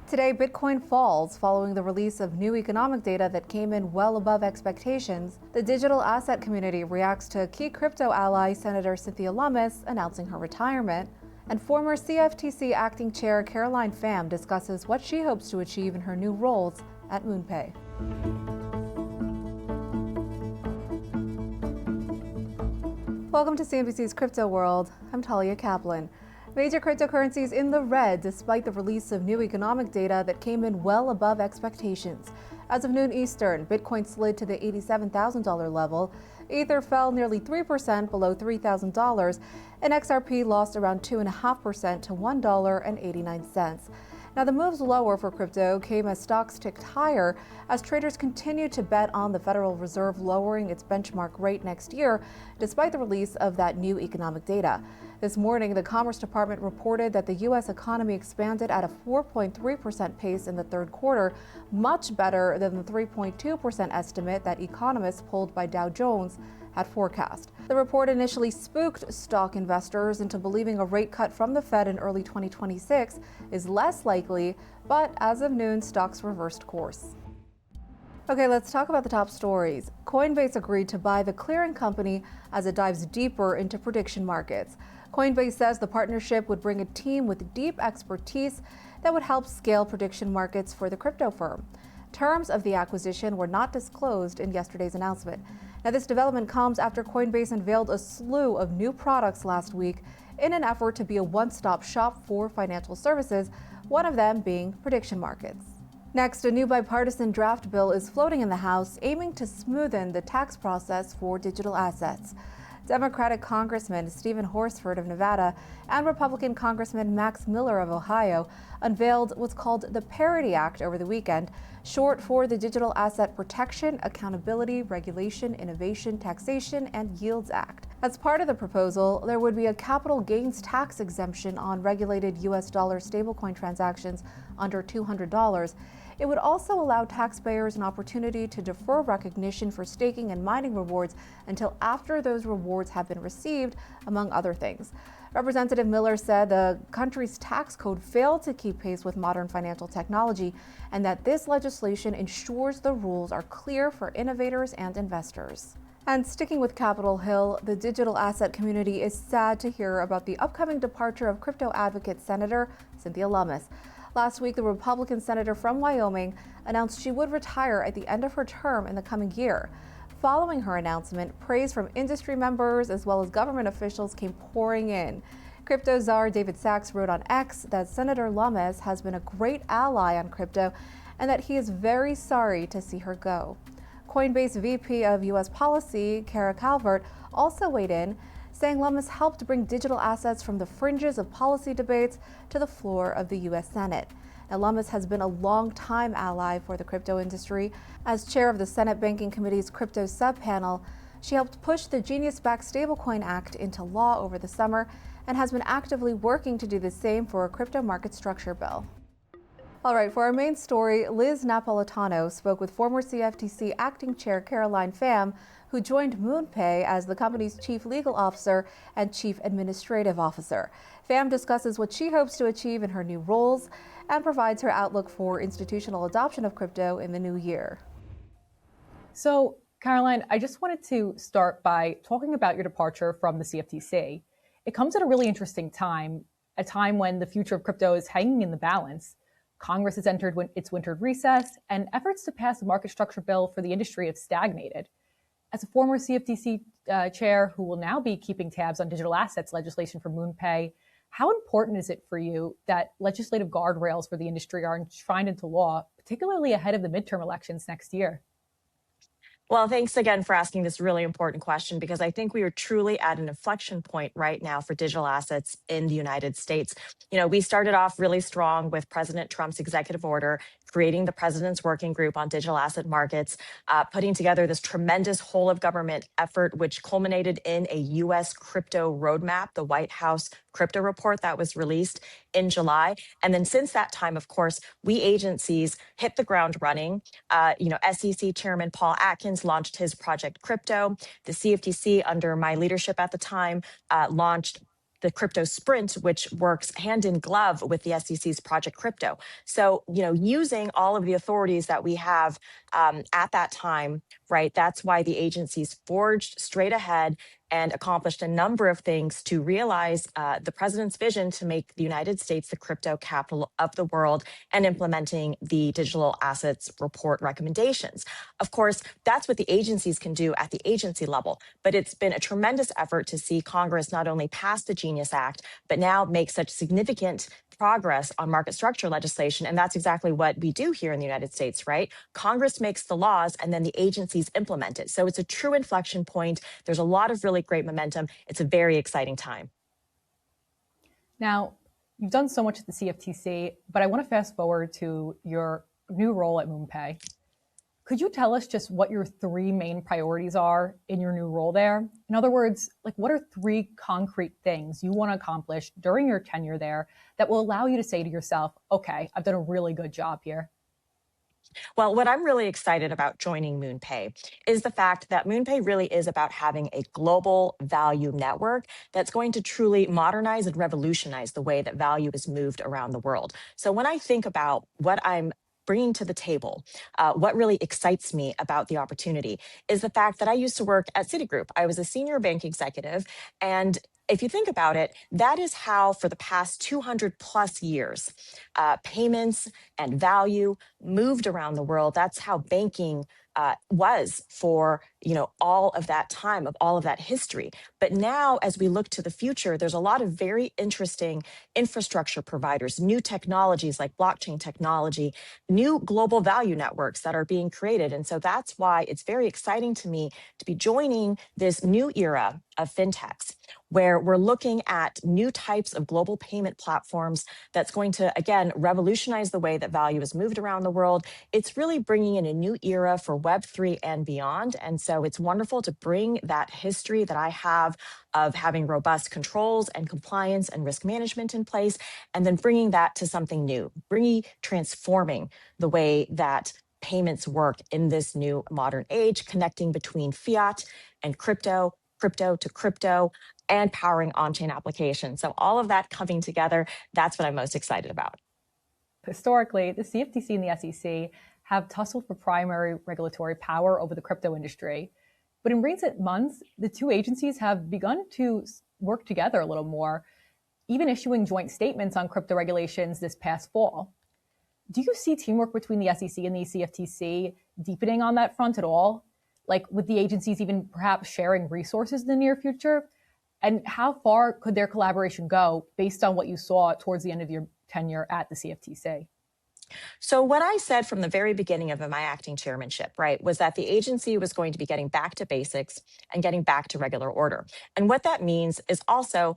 Today, Bitcoin falls following the release of new economic data that came in well above expectations. The digital asset community reacts to key crypto ally Senator Cynthia Lummis announcing her retirement. And former CFTC acting chair Caroline Pham discusses what she hopes to achieve in her new roles at MoonPay. Welcome to CNBC's Crypto World. I'm Talia Kaplan. Major cryptocurrencies in the red despite the release of new economic data that came in well above expectations. As of noon Eastern, Bitcoin slid to the $87,000 level, Ether fell nearly 3% below $3,000, and XRP lost around 2.5% to $1.89. Now, the moves lower for crypto came as stocks ticked higher as traders continued to bet on the Federal Reserve lowering its benchmark rate next year, despite the release of that new economic data. This morning, the Commerce Department reported that the U.S. economy expanded at a 4.3% pace in the third quarter, much better than the 3.2% estimate that economists polled by Dow Jones had forecast. The report initially spooked stock investors into believing a rate cut from the Fed in early 2026 is less likely, but as of noon, stocks reversed course. Okay, let's talk about the top stories. Coinbase agreed to buy the clearing company as it dives deeper into prediction markets. Coinbase says the partnership would bring a team with deep expertise that would help scale prediction markets for the crypto firm. Terms of the acquisition were not disclosed in yesterday's announcement. Now, this development comes after Coinbase unveiled a slew of new products last week in an effort to be a one-stop shop for financial services, one of them being prediction markets. Next, a new bipartisan draft bill is floating in the House aiming to smoothen the tax process for digital assets. Democratic Congressman Stephen Horsford of Nevada and Republican Congressman Max Miller of Ohio unveiled what's called the Parity Act over the weekend, short for the Digital Asset Protection, Accountability, Regulation, Innovation, Taxation, and Yields Act. As part of the proposal, there would be a capital gains tax exemption on regulated U.S. dollar stablecoin transactions under $200. It would also allow taxpayers an opportunity to defer recognition for staking and mining rewards until after those rewards have been received, among other things. Representative Miller said the country's tax code failed to keep pace with modern financial technology and that this legislation ensures the rules are clear for innovators and investors. And sticking with Capitol Hill, the digital asset community is sad to hear about the upcoming departure of crypto advocate Senator Cynthia Lummis. Last week, the Republican senator from Wyoming announced she would retire at the end of her term in the coming year. Following her announcement, praise from industry members as well as government officials came pouring in. Crypto czar David Sachs wrote on X that Senator Lummis has been a great ally on crypto and that he is very sorry to see her go. Coinbase VP of U.S. Policy, Kara Calvert, also weighed in, saying Lummis helped bring digital assets from the fringes of policy debates to the floor of the U.S. Senate. Now, Lummis has been a long-time ally for the crypto industry. As chair of the Senate Banking Committee's crypto subpanel, she helped push the Genius-backed Stablecoin Act into law over the summer and has been actively working to do the same for a crypto market structure bill. All right, for our main story, Liz Napolitano spoke with former CFTC acting chair Caroline Pham, who joined MoonPay as the company's chief legal officer and chief administrative officer. Pham discusses what she hopes to achieve in her new roles and provides her outlook for institutional adoption of crypto in the new year. So, Caroline, I just wanted to start by talking about your departure from the CFTC. It comes at a really interesting time, a time when the future of crypto is hanging in the balance. Congress has entered its winter recess, and efforts to pass a market structure bill for the industry have stagnated. As a former CFTC chair who will now be keeping tabs on digital assets legislation for MoonPay, how important is it for you that legislative guardrails for the industry are enshrined into law, particularly ahead of the midterm elections next year? Well, thanks again for asking this really important question, because I think we are truly at an inflection point right now for digital assets in the United States. We started off really strong with President Trump's executive order, creating the President's Working Group on Digital Asset Markets, putting together this tremendous whole of government effort, which culminated in a U.S. crypto roadmap, the White House crypto report that was released in July. And then since that time, of course, we agencies hit the ground running. SEC Chairman Paul Atkins launched his Project Crypto. The CFTC, under my leadership at the time, launched the crypto sprint, which works hand in glove with the SEC's Project Crypto. So, using all of the authorities that we have at that time, right, that's why the agencies forged straight ahead and accomplished a number of things to realize the president's vision to make the United States the crypto capital of the world and implementing the digital assets report recommendations. Of course, that's what the agencies can do at the agency level, but it's been a tremendous effort to see Congress not only pass the Genius Act, but now make such significant progress on market structure legislation. And that's exactly what we do here in the United States, right? Congress makes the laws and then the agencies implement it. So it's a true inflection point. There's a lot of really great momentum. It's a very exciting time. Now, you've done so much at the CFTC, but I want to fast forward to your new role at MoonPay. Could you tell us just what your 3 main priorities are in your new role there? In other words, what are 3 concrete things you want to accomplish during your tenure there that will allow you to say to yourself, okay, I've done a really good job here? Well, what I'm really excited about joining MoonPay is the fact that MoonPay really is about having a global value network that's going to truly modernize and revolutionize the way that value is moved around the world. So when I think about what I'm bringing to the table, what really excites me about the opportunity is the fact that I used to work at Citigroup. I was a senior bank executive, and if you think about it, that is how for the past 200 plus years, payments and value moved around the world. That's how banking was for all of that time, of all of that history. But now, as we look to the future, there's a lot of very interesting infrastructure providers, new technologies like blockchain technology, new global value networks that are being created. And so that's why it's very exciting to me to be joining this new era of fintechs, where we're looking at new types of global payment platforms that's going to, again, revolutionize the way that value is moved around the world. It's really bringing in a new era for Web3 and beyond. And so it's wonderful to bring that history that I have of having robust controls and compliance and risk management in place, and then bringing that to something new, transforming the way that payments work in this new modern age, connecting between fiat and crypto, crypto to crypto, and powering on-chain applications. So all of that coming together, that's what I'm most excited about. Historically, the CFTC and the SEC have tussled for primary regulatory power over the crypto industry. But in recent months, the 2 agencies have begun to work together a little more, even issuing joint statements on crypto regulations this past fall. Do you see teamwork between the SEC and the CFTC deepening on that front at all? With the agencies even perhaps sharing resources in the near future? And how far could their collaboration go based on what you saw towards the end of your tenure at the CFTC? So what I said from the very beginning of my acting chairmanship, right, was that the agency was going to be getting back to basics and getting back to regular order. And what that means is also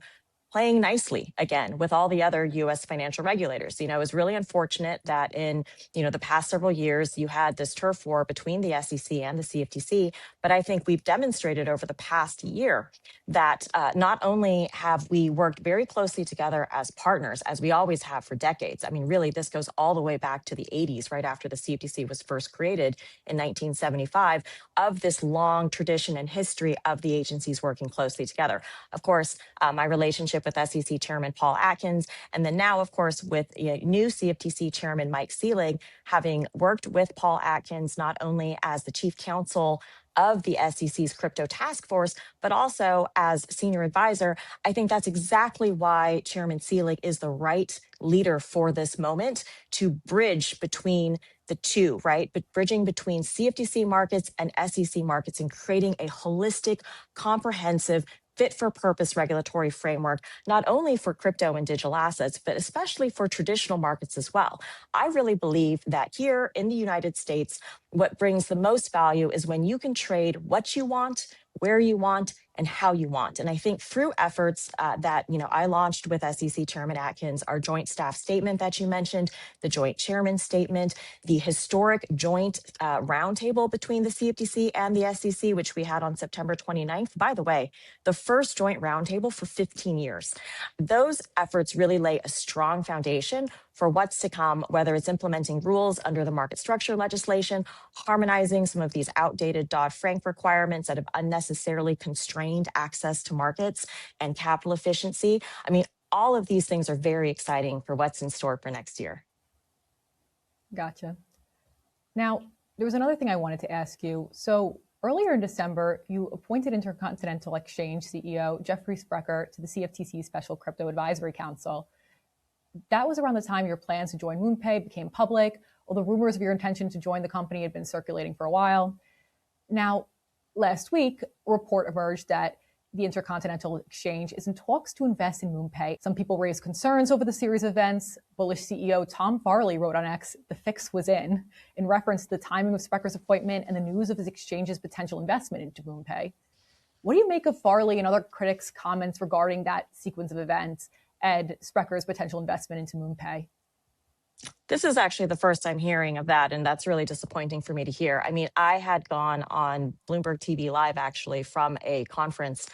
playing nicely again with all the other U.S. financial regulators. It was really unfortunate that in the past several years you had this turf war between the SEC and the CFTC. But I think we've demonstrated over the past year that not only have we worked very closely together as partners, as we always have for decades. I mean, really, this goes all the way back to the 80s, right after the CFTC was first created in 1975, of this long tradition and history of the agencies working closely together. Of course, my relationship with SEC Chairman Paul Atkins, and then now, of course, with new CFTC Chairman Mike Seelig, having worked with Paul Atkins not only as the chief counsel of the SEC's crypto task force, but also as senior advisor. I think that's exactly why Chairman Seelig is the right leader for this moment, to bridge between the two, right? But bridging between CFTC markets and SEC markets and creating a holistic, comprehensive, fit for purpose regulatory framework, not only for crypto and digital assets, but especially for traditional markets as well. I really believe that here in the United States, what brings the most value is when you can trade what you want, where you want, and how you want. And I think through efforts that I launched with SEC Chairman Atkins, our joint staff statement that you mentioned, the joint chairman statement, the historic joint roundtable between the CFTC and the SEC, which we had on September 29th. By the way, the first joint roundtable for 15 years. Those efforts really lay a strong foundation for what's to come, whether it's implementing rules under the market structure legislation, harmonizing some of these outdated Dodd-Frank requirements that have unnecessarily constrained access to markets and capital efficiency. I mean, all of these things are very exciting for what's in store for next year. Gotcha. Now, there was another thing I wanted to ask you. So earlier in December, you appointed Intercontinental Exchange CEO Jeffrey Sprecher to the CFTC Special Crypto Advisory Council. That was around the time your plans to join MoonPay became public, although rumors of your intention to join the company had been circulating for a while. Now, last week, a report emerged that the Intercontinental Exchange is in talks to invest in MoonPay. Some people raised concerns over the series of events. Bullish CEO Tom Farley wrote on X, "The fix was in reference to the timing of Sprecher's appointment and the news of his exchange's potential investment into MoonPay. What do you make of Farley and other critics' comments regarding that sequence of events and Sprecher's potential investment into MoonPay? This is actually the first I'm hearing of that, and that's really disappointing for me to hear. I mean, I had gone on Bloomberg TV Live actually from a conference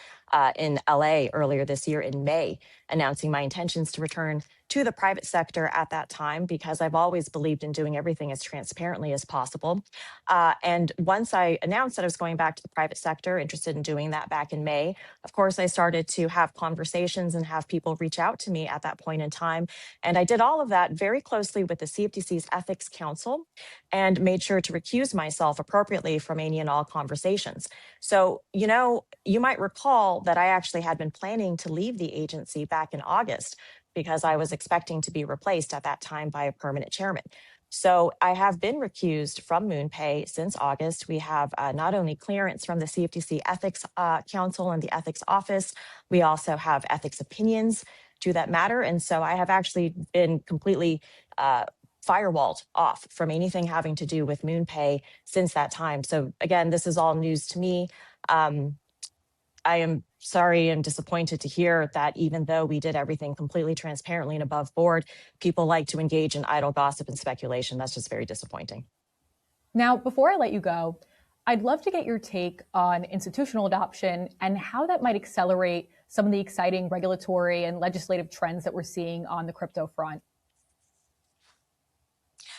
in LA earlier this year in May, announcing my intentions to return to the private sector at that time because I've always believed in doing everything as transparently as possible. And once I announced that I was going back to the private sector, interested in doing that back in May, of course, I started to have conversations and have people reach out to me at that point in time. And I did all of that very closely with the CFTC's Ethics Council and made sure to recuse myself appropriately from any and all conversations. So, you might recall that I actually had been planning to leave the agency back in August because I was expecting to be replaced at that time by a permanent chairman. So I have been recused from MoonPay since August. We have not only clearance from the CFTC Ethics Council and the Ethics Office, we also have ethics opinions to that matter. And so I have actually been completely firewalled off from anything having to do with MoonPay since that time. So again, this is all news to me. I am sorry and disappointed to hear that even though we did everything completely transparently and above board, people like to engage in idle gossip and speculation. That's just very disappointing. Now, before I let you go, I'd love to get your take on institutional adoption and how that might accelerate some of the exciting regulatory and legislative trends that we're seeing on the crypto front.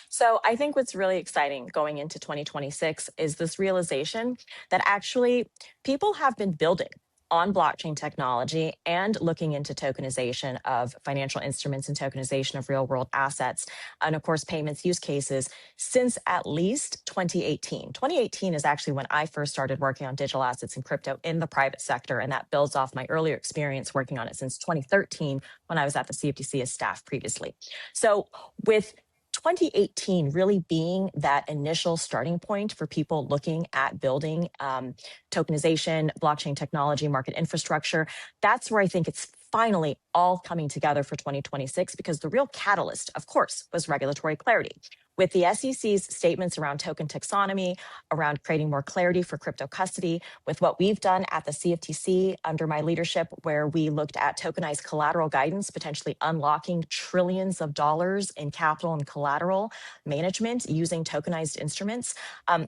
So I think what's really exciting going into 2026 is this realization that actually people have been building on blockchain technology and looking into tokenization of financial instruments and tokenization of real world assets, and of course, payments use cases since at least 2018. 2018 is actually when I first started working on digital assets and crypto in the private sector, and that builds off my earlier experience working on it since 2013 when I was at the CFTC as staff previously. So with 2018 really being that initial starting point for people looking at building tokenization, blockchain technology, market infrastructure. That's where I think it's finally all coming together for 2026 because the real catalyst, of course, was regulatory clarity. With the SEC's statements around token taxonomy, around creating more clarity for crypto custody, with what we've done at the CFTC under my leadership, where we looked at tokenized collateral guidance, potentially unlocking trillions of dollars in capital and collateral management using tokenized instruments.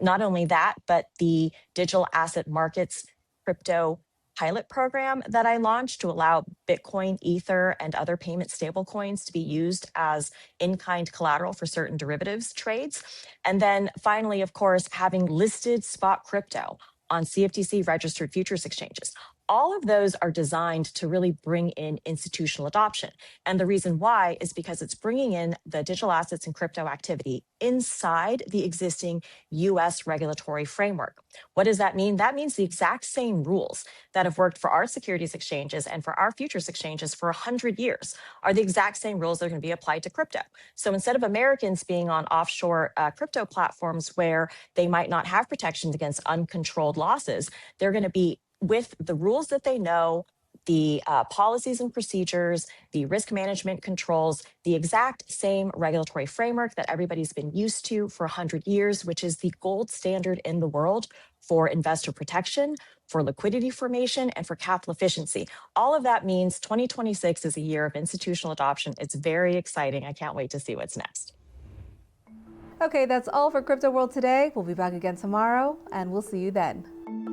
Not only that, but the digital asset markets crypto pilot program that I launched to allow Bitcoin, Ether, and other payment stablecoins to be used as in-kind collateral for certain derivatives trades. And then finally, of course, having listed spot crypto on CFTC registered futures exchanges. All of those are designed to really bring in institutional adoption. And the reason why is because it's bringing in the digital assets and crypto activity inside the existing US regulatory framework. What does that mean? That means the exact same rules that have worked for our securities exchanges and for our futures exchanges for 100 years are the exact same rules that are going to be applied to crypto. So instead of Americans being on offshore crypto platforms where they might not have protections against uncontrolled losses, they're going to be with the rules that they know, the policies and procedures, the risk management controls, the exact same regulatory framework that everybody's been used to for 100 years, which is the gold standard in the world for investor protection, for liquidity formation, and for capital efficiency. All of that means 2026 is a year of institutional adoption. It's very exciting. I can't wait to see what's next. Okay, that's all for Crypto World today. We'll be back again tomorrow, and we'll see you then.